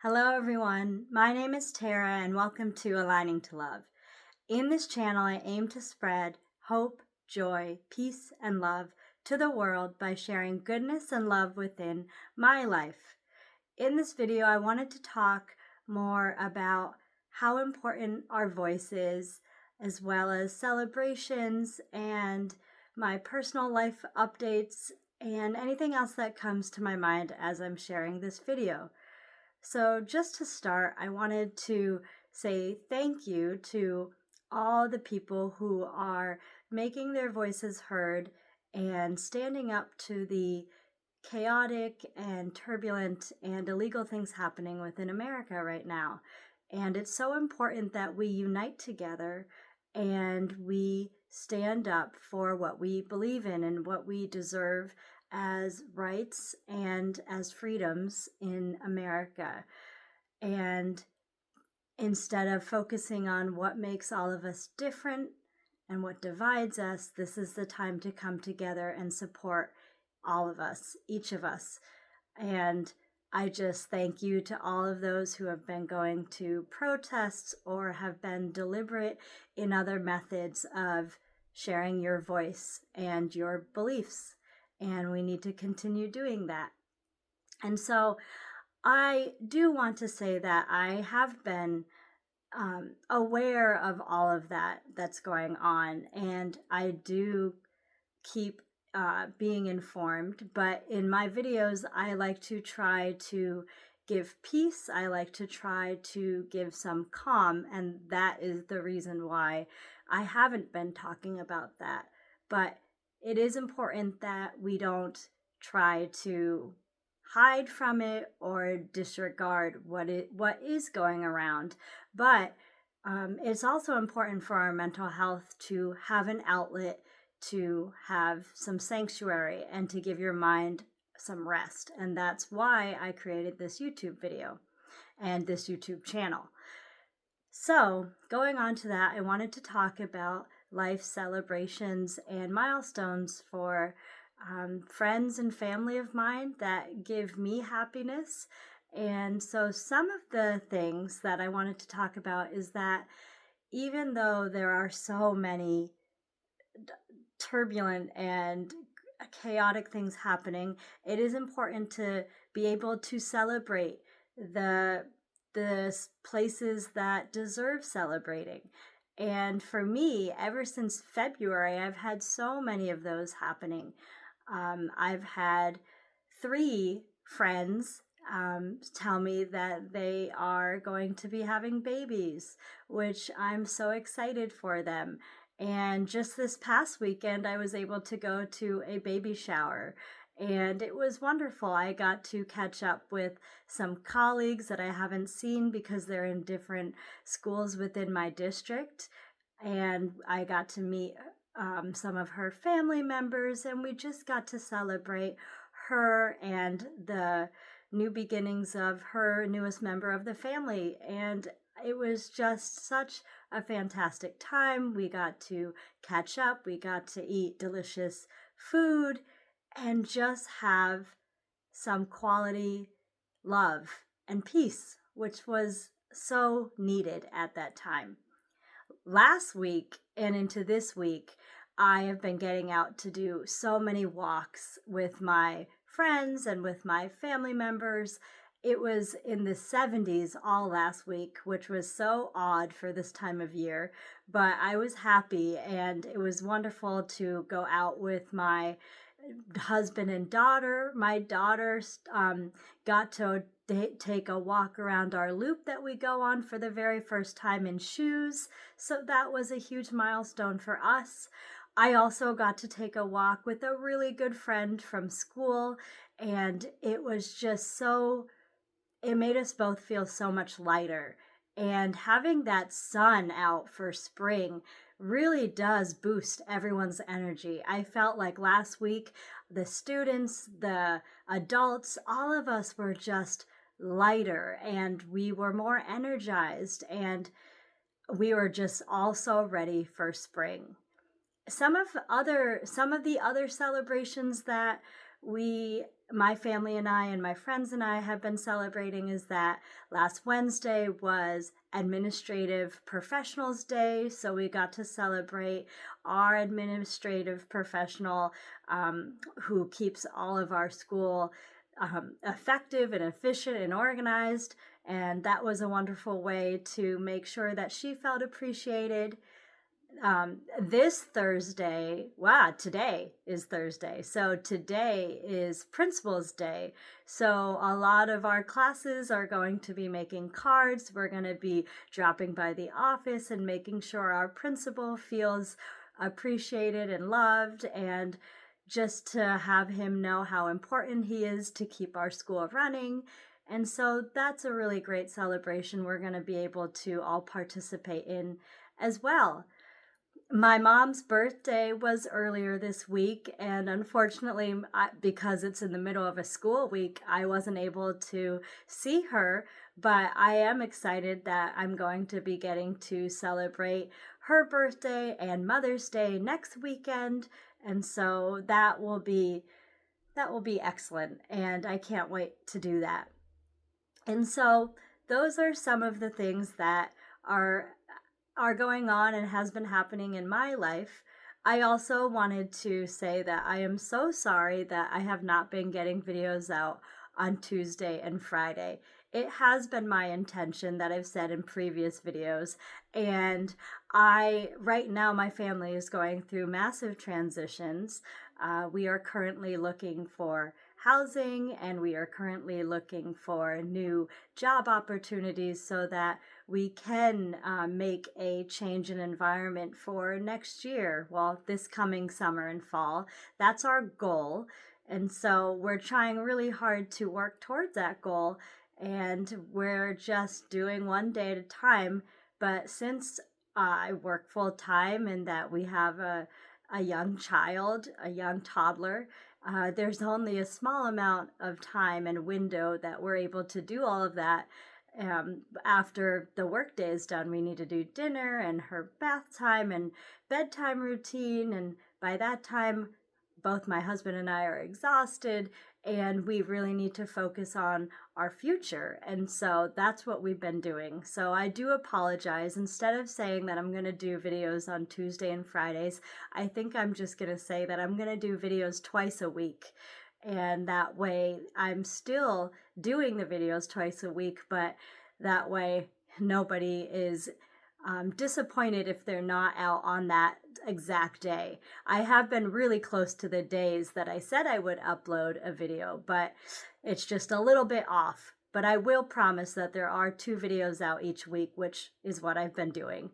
Hello, everyone. My name is Tara, and welcome to Aligning to Love. In this channel, I aim to spread hope, joy, peace, and love to the world by sharing goodness and love within my life. In this video, I wanted to talk more about how important our voice is, as well as celebrations and my personal life updates and anything else that comes to my mind as I'm sharing this video. So just to start, I wanted to say thank you to all the people who are making their voices heard and standing up to the chaotic and turbulent and illegal things happening within America right now. And it's so important that we unite together and we stand up for what we believe in and what we deserve as rights and as freedoms in America. And instead of focusing on what makes all of us different and what divides us, this is the time to come together and support all of us, each of us. And I just thank you to all of those who have been going to protests or have been deliberate in other methods of sharing your voice and your beliefs. And we need to continue doing that. And so I do want to say that I have been aware of all of that's going on, and I do keep being informed. But in my videos, I like to try to give peace. I like to try to give some calm, and that is the reason why I haven't been talking about that. But it is important that we don't try to hide from it or disregard what is going around. But it's also important for our mental health to have an outlet, to have some sanctuary, and to give your mind some rest. And that's why I created this YouTube video and this YouTube channel. So going on to that, I wanted to talk about life celebrations and milestones for friends and family of mine that give me happiness. And so some of the things that I wanted to talk about is that even though there are so many turbulent and chaotic things happening, it is important to be able to celebrate the places that deserve celebrating. And for me, ever since February, I've had so many of those happening. I've had 3 friends tell me that they are going to be having babies, which I'm so excited for them. And just this past weekend, I was able to go to a baby shower, and it was wonderful. I got to catch up with some colleagues that I haven't seen because they're in different schools within my district. And I got to meet some of her family members, and we just got to celebrate her and the new beginnings of her newest member of the family. And it was just such a fantastic time. We got to catch up, we got to eat delicious food, and just have some quality love and peace, which was so needed at that time. Last week and into this week, I have been getting out to do so many walks with my friends and with my family members. It was in the 70s all last week, which was so odd for this time of year, but I was happy, and it was wonderful to go out with my husband and daughter. My daughter got to take a walk around our loop that we go on for the very first time in shoes, so that was a huge milestone for us. I also got to take a walk with a really good friend from school, and it was just it made us both feel so much lighter. And having that sun out for spring really does boost everyone's energy. I felt like last week, the students, the adults, all of us were just lighter, and we were more energized, and we were just also ready for spring. Some of the other celebrations that my family and I and my friends and I have been celebrating is that last Wednesday was Administrative Professionals Day. So we got to celebrate our administrative professional who keeps all of our school effective and efficient and organized. And that was a wonderful way to make sure that she felt appreciated. This Thursday, today is Thursday. So today is Principal's Day. So a lot of our classes are going to be making cards. We're going to be dropping by the office and making sure our principal feels appreciated and loved, and just to have him know how important he is to keep our school running. And so that's a really great celebration we're going to be able to all participate in as well. My mom's birthday was earlier this week, and unfortunately, because it's in the middle of a school week, I wasn't able to see her, but I am excited that I'm going to be getting to celebrate her birthday and Mother's Day next weekend, and so that will be excellent, and I can't wait to do that. And so those are some of the things that are going on and has been happening in my life. I also wanted to say that I am so sorry that I have not been getting videos out on Tuesday and Friday. It has been my intention, that I've said in previous videos, and right now my family is going through massive transitions. We are currently looking for housing, and we are currently looking for new job opportunities so that we can make a change in environment for next year. Well, this coming summer and fall. That's our goal. And so we're trying really hard to work towards that goal. And we're just doing one day at a time. But since I work full time and that we have a young child, a young toddler, there's only a small amount of time and window that we're able to do all of that. After the workday is done, we need to do dinner and her bath time and bedtime routine. And by that time, both my husband and I are exhausted, and we really need to focus on our future. And so that's what we've been doing. So I do apologize. Instead of saying that I'm going to do videos on Tuesday and Fridays, I think I'm just going to say that I'm going to do videos twice a week. And that way I'm still doing the videos twice a week, but that way nobody is disappointed if they're not out on that exact day. I have been really close to the days that I said I would upload a video, but it's just a little bit off. But I will promise that there are 2 videos out each week, which is what I've been doing.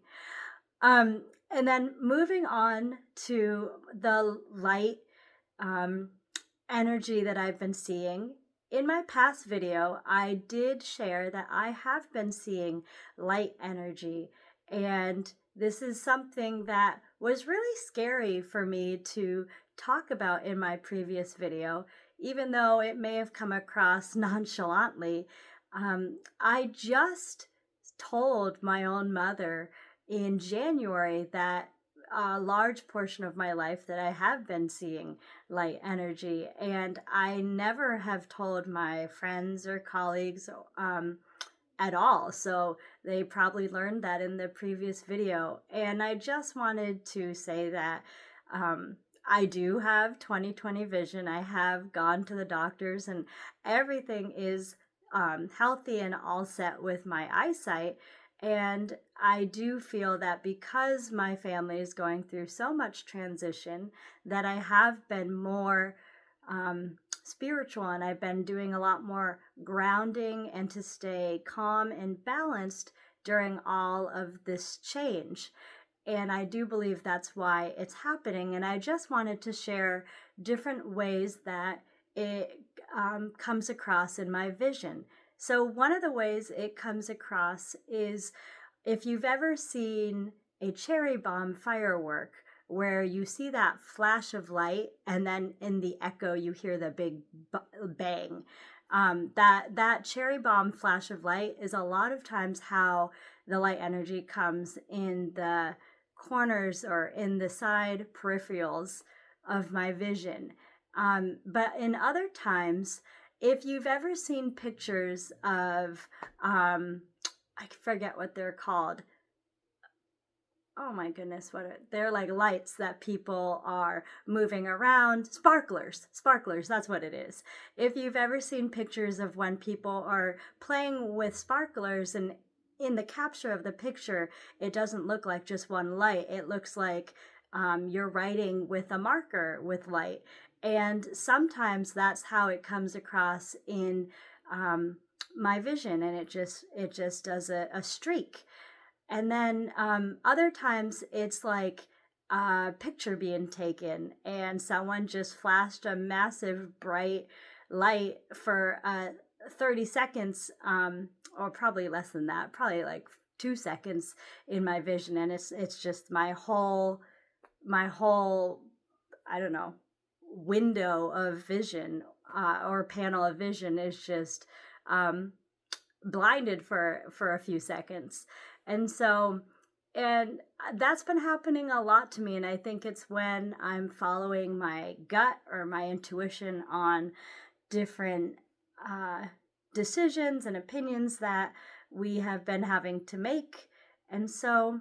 And then moving on to the light energy that I've been seeing. In my past video, I did share that I have been seeing light energy, and this is something that was really scary for me to talk about in my previous video, even though it may have come across nonchalantly. I just told my own mother in January that a large portion of my life that I have been seeing light energy, and I never have told my friends or colleagues at all. So they probably learned that in the previous video. And I just wanted to say that I do have 20/20 vision. I have gone to the doctors, and everything is healthy and all set with my eyesight. And I do feel that because my family is going through so much transition, that I have been more spiritual, and I've been doing a lot more grounding and to stay calm and balanced during all of this change. And I do believe that's why it's happening. And I just wanted to share different ways that it comes across in my vision. So one of the ways it comes across is if you've ever seen a cherry bomb firework, where you see that flash of light and then in the echo you hear the big bang. That cherry bomb flash of light is a lot of times how the light energy comes in the corners or in the side peripherals of my vision. But in other times, if you've ever seen pictures of, I forget what they're called. Oh my goodness, they're like lights that people are moving around. Sparklers, that's what it is. If you've ever seen pictures of when people are playing with sparklers, and in the capture of the picture, it doesn't look like just one light. It looks like you're writing with a marker with light. And sometimes that's how it comes across in my vision, and it just does a streak. And then other times it's like a picture being taken and someone just flashed a massive bright light for 30 seconds, or probably less than that, probably like 2 seconds in my vision. And it's just my whole, I don't know, window of vision, or panel of vision is just um, blinded for a few seconds. And so, and that's been happening a lot to me. And I think it's when I'm following my gut or my intuition on different uh, decisions and opinions that we have been having to make. And so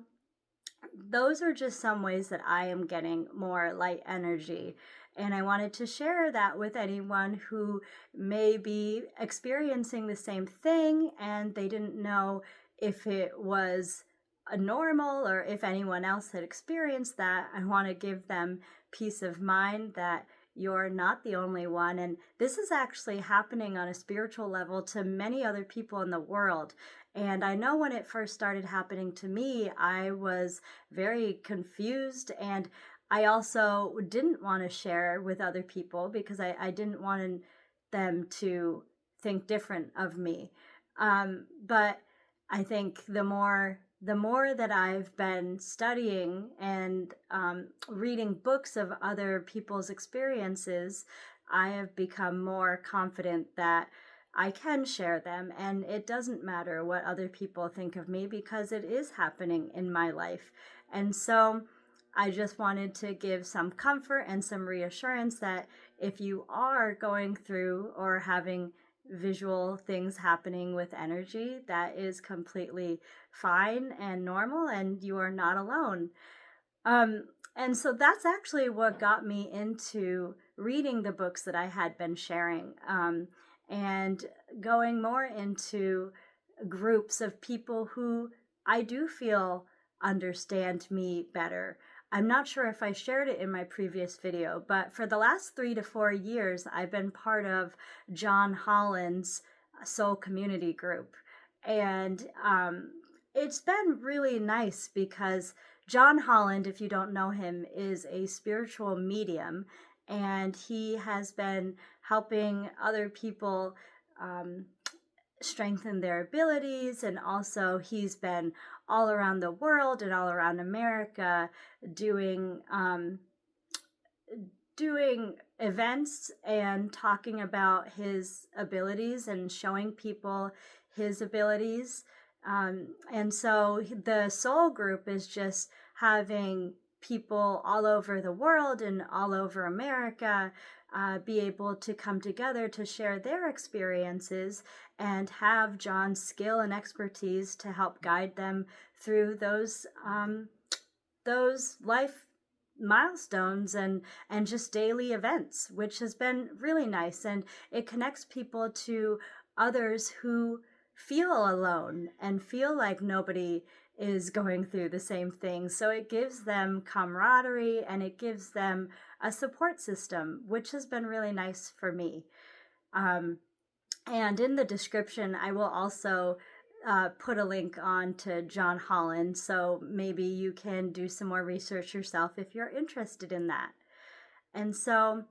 those are just some ways that I am getting more light energy. And I wanted to share that with anyone who may be experiencing the same thing and they didn't know if it was a normal or if anyone else had experienced that. I want to give them peace of mind that you're not the only one. And this is actually happening on a spiritual level to many other people in the world. And I know when it first started happening to me, I was very confused, and I also didn't want to share with other people because I didn't want them to think different of me. But I think the more that I've been studying and reading books of other people's experiences, I have become more confident that I can share them, and it doesn't matter what other people think of me because it is happening in my life. And so I just wanted to give some comfort and some reassurance that if you are going through or having visual things happening with energy, that is completely fine and normal, and you are not alone. Um, and so that's actually what got me into reading the books that I had been sharing, and going more into groups of people who I do feel understand me better. I'm not sure if I shared it in my previous video, but for the last 3 to 4 years, I've been part of John Holland's Soul Community Group. And it's been really nice because John Holland, if you don't know him, is a spiritual medium, and he has been helping other people um, strengthen their abilities. And also, he's been all around the world and all around America doing events and talking about his abilities and showing people his abilities. And so the soul group is just having people all over the world and all over America be able to come together to share their experiences and have John's skill and expertise to help guide them through those life milestones and just daily events, which has been really nice. And it connects people to others who feel alone and feel like nobody is going through the same thing. So it gives them camaraderie and it gives them a support system, which has been really nice for me. And in the description, I will also put a link on to John Holland, so maybe you can do some more research yourself if you're interested in that. And so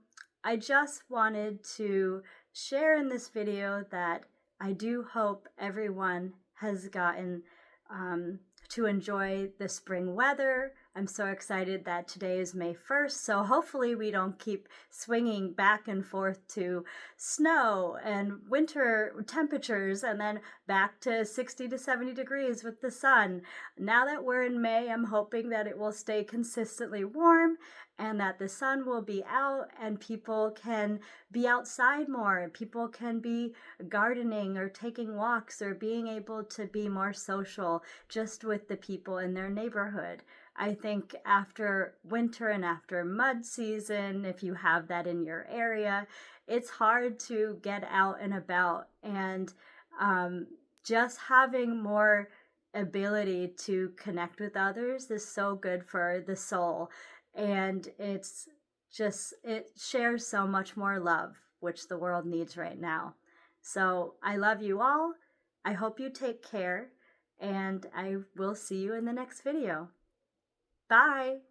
I just wanted to share in this video that I do hope everyone has gotten to enjoy the spring weather. I'm so excited that today is May 1st, so hopefully we don't keep swinging back and forth to snow and winter temperatures and then back to 60 to 70 degrees with the sun. Now that we're in May, I'm hoping that it will stay consistently warm and that the sun will be out and people can be outside more, and people can be gardening or taking walks or being able to be more social just with the people in their neighborhood. I think after winter and after mud season, if you have that in your area, it's hard to get out and about, and just having more ability to connect with others is so good for the soul. And it shares so much more love, which the world needs right now. So I love you all. I hope you take care, and I will see you in the next video. Bye.